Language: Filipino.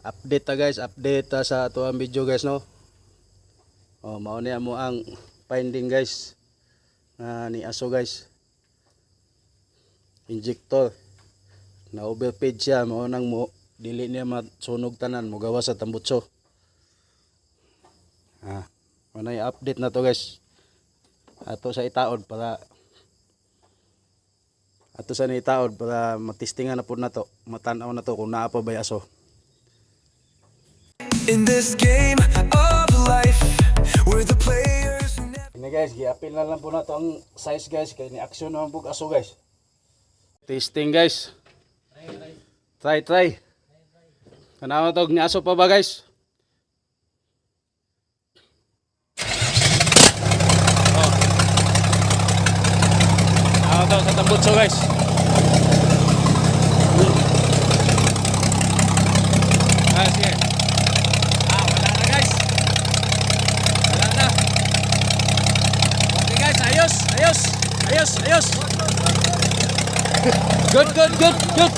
Update ta guys, update ta sa ato ang video guys no. Oh, mao niya mo ang finding guys ni aso guys. Injector na overfeed siya, mao nang mo dili niya masunog tanan, mo gawa sa tambutso. Ano yung update na to guys. Ato sa itaod para matistingan na po na to, matanaw na to kung naa pa ba aso. In this game of life, we're the players who never... Ini guys, giapil na lang po na to ang size guys, kaya ni action naman po aso guys. Testing guys. Try. Kanawa to, ni aso pa ba guys? Oh. Kanawa to sa tambutso guys. Sige. Wala na guys. Wala na. Okay guys, ayos. Good.